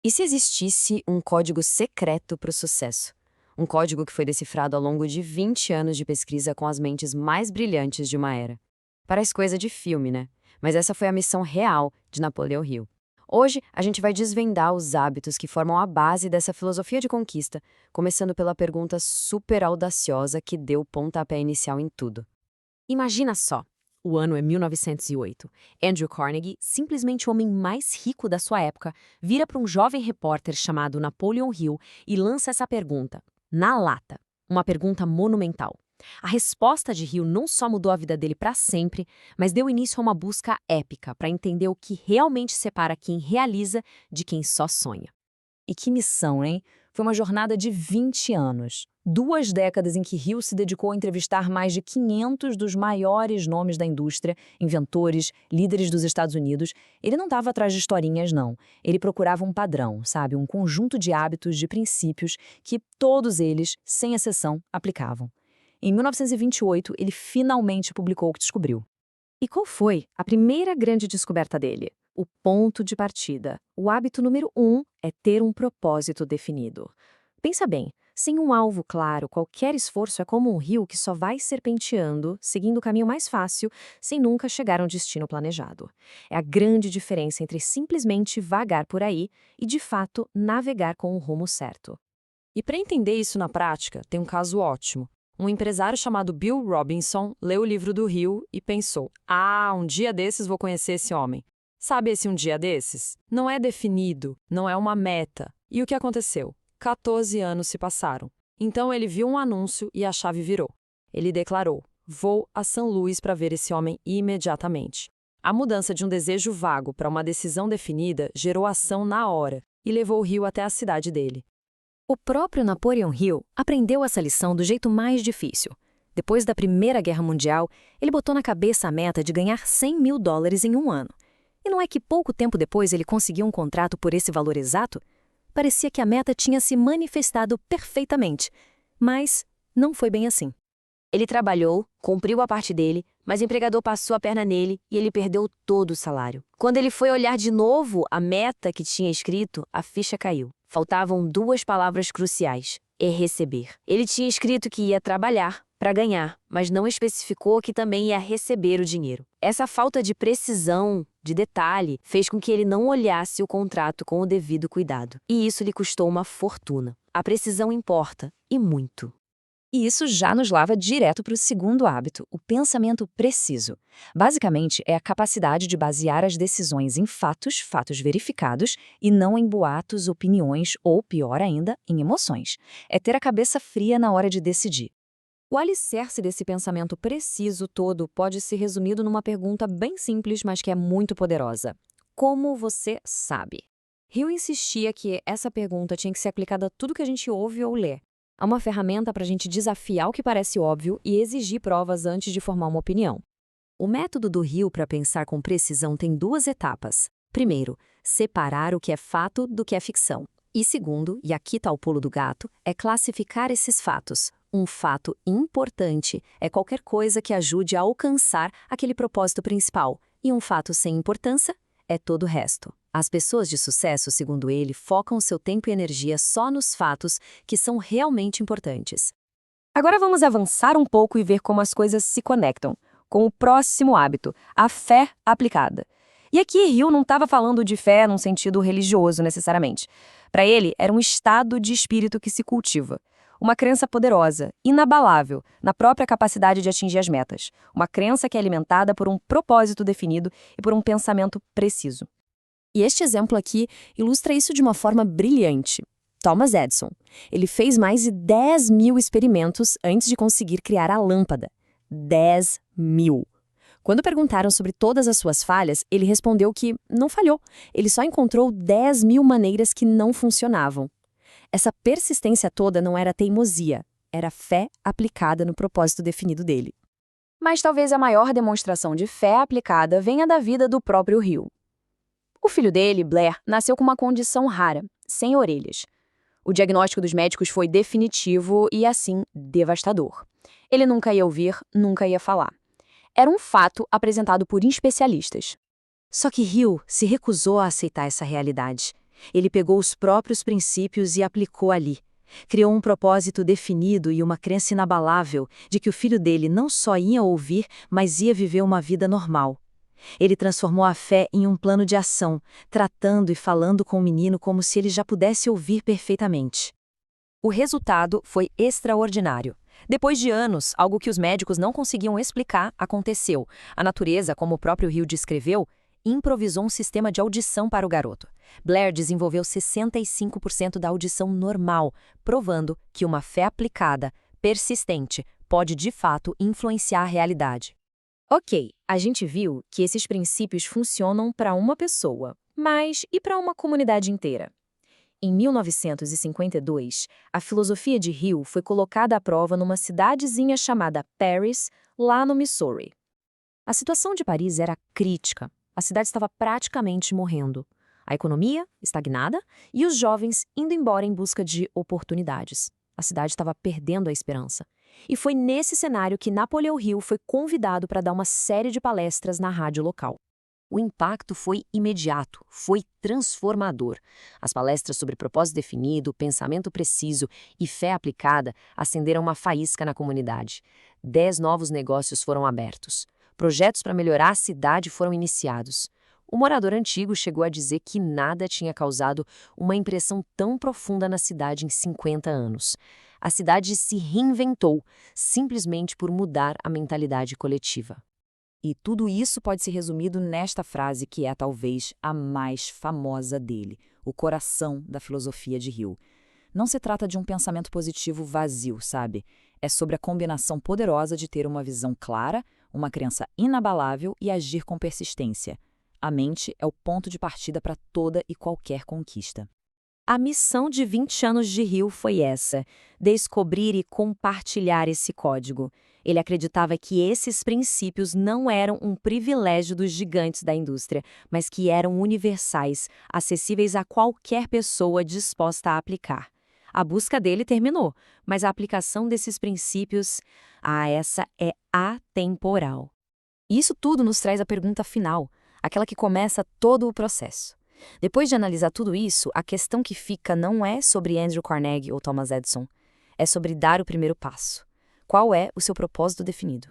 E se existisse um código secreto para o sucesso? Um código que foi decifrado ao longo de 20 anos de pesquisa com as mentes mais brilhantes de uma era. Parece coisa de filme, né? Mas essa foi a missão real de Napoleão Hill. Hoje, a gente vai desvendar os hábitos que formam a base dessa filosofia de conquista, começando pela pergunta super audaciosa que deu o pontapé inicial em tudo. Imagina só, o ano é 1908. Andrew Carnegie, simplesmente o homem mais rico da sua época, vira para um jovem repórter chamado Napoleon Hill e lança essa pergunta, na lata. Uma pergunta monumental. A resposta de Hill não só mudou a vida dele para sempre, mas deu início a uma busca épica para entender o que realmente separa quem realiza de quem só sonha. E que missão, hein? Foi uma jornada de 20 anos. 2 décadas em que Hill se dedicou a entrevistar mais de 500 dos maiores nomes da indústria, inventores, líderes dos Estados Unidos. Ele não estava atrás de historinhas, não. Ele procurava um padrão, sabe? Um conjunto de hábitos, de princípios que todos eles, sem exceção, aplicavam. Em 1928, ele finalmente publicou o que descobriu. E qual foi a primeira grande descoberta dele? O ponto de partida. O hábito número 1 é ter um propósito definido. Pensa bem, sem um alvo claro, qualquer esforço é como um rio que só vai serpenteando, seguindo o caminho mais fácil, sem nunca chegar a um destino planejado. É a grande diferença entre simplesmente vagar por aí e, de fato, navegar com o rumo certo. E para entender isso na prática, tem um caso ótimo. Um empresário chamado Bill Robinson leu o livro do Hill e pensou: um dia desses vou conhecer esse homem. Sabe esse um dia desses? Não é definido, não é uma meta. E o que aconteceu? 14 anos se passaram. Então ele viu um anúncio e a chave virou. Ele declarou: vou a São Luís para ver esse homem imediatamente. A mudança de um desejo vago para uma decisão definida gerou ação na hora e levou o Hill até a cidade dele. O próprio Napoleon Hill aprendeu essa lição do jeito mais difícil. Depois da Primeira Guerra Mundial, ele botou na cabeça a meta de ganhar $100 mil em um ano. E não é que pouco tempo depois ele conseguiu um contrato por esse valor exato? Parecia que a meta tinha se manifestado perfeitamente, mas não foi bem assim. Ele trabalhou, cumpriu a parte dele, mas o empregador passou a perna nele e ele perdeu todo o salário. Quando ele foi olhar de novo a meta que tinha escrito, a ficha caiu. Faltavam 2 palavras cruciais: e receber. Ele tinha escrito que ia trabalhar para ganhar, mas não especificou que também ia receber o dinheiro. Essa falta de precisão, de detalhe, fez com que ele não olhasse o contrato com o devido cuidado. E isso lhe custou uma fortuna. A precisão importa, e muito. E isso já nos leva direto para o segundo hábito, o pensamento preciso. Basicamente, é a capacidade de basear as decisões em fatos, fatos verificados, e não em boatos, opiniões ou, pior ainda, em emoções. É ter a cabeça fria na hora de decidir. O alicerce desse pensamento preciso todo pode ser resumido numa pergunta bem simples, mas que é muito poderosa. Como você sabe? Hill insistia que essa pergunta tinha que ser aplicada a tudo que a gente ouve ou lê. É uma ferramenta para a gente desafiar o que parece óbvio e exigir provas antes de formar uma opinião. O método do Hill para pensar com precisão tem 2 etapas. Primeiro, separar o que é fato do que é ficção. E segundo, e aqui está o pulo do gato, é classificar esses fatos. Um fato importante é qualquer coisa que ajude a alcançar aquele propósito principal. E um fato sem importância é todo o resto. As pessoas de sucesso, segundo ele, focam seu tempo e energia só nos fatos que são realmente importantes. Agora vamos avançar um pouco e ver como as coisas se conectam com o próximo hábito, a fé aplicada. E aqui Hill não estava falando de fé num sentido religioso necessariamente. Para ele, era um estado de espírito que se cultiva. Uma crença poderosa, inabalável, na própria capacidade de atingir as metas. Uma crença que é alimentada por um propósito definido e por um pensamento preciso. E este exemplo aqui ilustra isso de uma forma brilhante. Thomas Edison. Ele fez mais de 10 mil experimentos antes de conseguir criar a lâmpada. 10 mil. Quando perguntaram sobre todas as suas falhas, ele respondeu que não falhou. Ele só encontrou 10 mil maneiras que não funcionavam. Essa persistência toda não era teimosia, era fé aplicada no propósito definido dele. Mas talvez a maior demonstração de fé aplicada venha da vida do próprio Hill. O filho dele, Blair, nasceu com uma condição rara, sem orelhas. O diagnóstico dos médicos foi definitivo e, assim, devastador. Ele nunca ia ouvir, nunca ia falar. Era um fato apresentado por especialistas. Só que Hill se recusou a aceitar essa realidade. Ele pegou os próprios princípios e aplicou ali. Criou um propósito definido e uma crença inabalável de que o filho dele não só ia ouvir, mas ia viver uma vida normal. Ele transformou a fé em um plano de ação, tratando e falando com o menino como se ele já pudesse ouvir perfeitamente. O resultado foi extraordinário. Depois de anos, algo que os médicos não conseguiam explicar aconteceu. A natureza, como o próprio Hill descreveu, improvisou um sistema de audição para o garoto. Blair desenvolveu 65% da audição normal, provando que uma fé aplicada, persistente, pode de fato influenciar a realidade. Ok, a gente viu que esses princípios funcionam para uma pessoa, mas e para uma comunidade inteira? Em 1952, a filosofia de Hill foi colocada à prova numa cidadezinha chamada Paris, lá no Missouri. A situação de Paris era crítica. A cidade estava praticamente morrendo. A economia estagnada e os jovens indo embora em busca de oportunidades. A cidade estava perdendo a esperança. E foi nesse cenário que Napoleon Hill foi convidado para dar uma série de palestras na rádio local. O impacto foi imediato, foi transformador. As palestras sobre propósito definido, pensamento preciso e fé aplicada acenderam uma faísca na comunidade. 10 novos negócios foram abertos. Projetos para melhorar a cidade foram iniciados. O morador antigo chegou a dizer que nada tinha causado uma impressão tão profunda na cidade em 50 anos. A cidade se reinventou, simplesmente por mudar a mentalidade coletiva. E tudo isso pode ser resumido nesta frase que é talvez a mais famosa dele, o coração da filosofia de Hill. Não se trata de um pensamento positivo vazio, sabe? É sobre a combinação poderosa de ter uma visão clara, uma crença inabalável e agir com persistência. A mente é o ponto de partida para toda e qualquer conquista. A missão de 20 anos de Hill foi essa: descobrir e compartilhar esse código. Ele acreditava que esses princípios não eram um privilégio dos gigantes da indústria, mas que eram universais, acessíveis a qualquer pessoa disposta a aplicar. A busca dele terminou, mas a aplicação desses princípios, essa é atemporal. E isso tudo nos traz a pergunta final, aquela que começa todo o processo. Depois de analisar tudo isso, a questão que fica não é sobre Andrew Carnegie ou Thomas Edison, é sobre dar o primeiro passo. Qual é o seu propósito definido?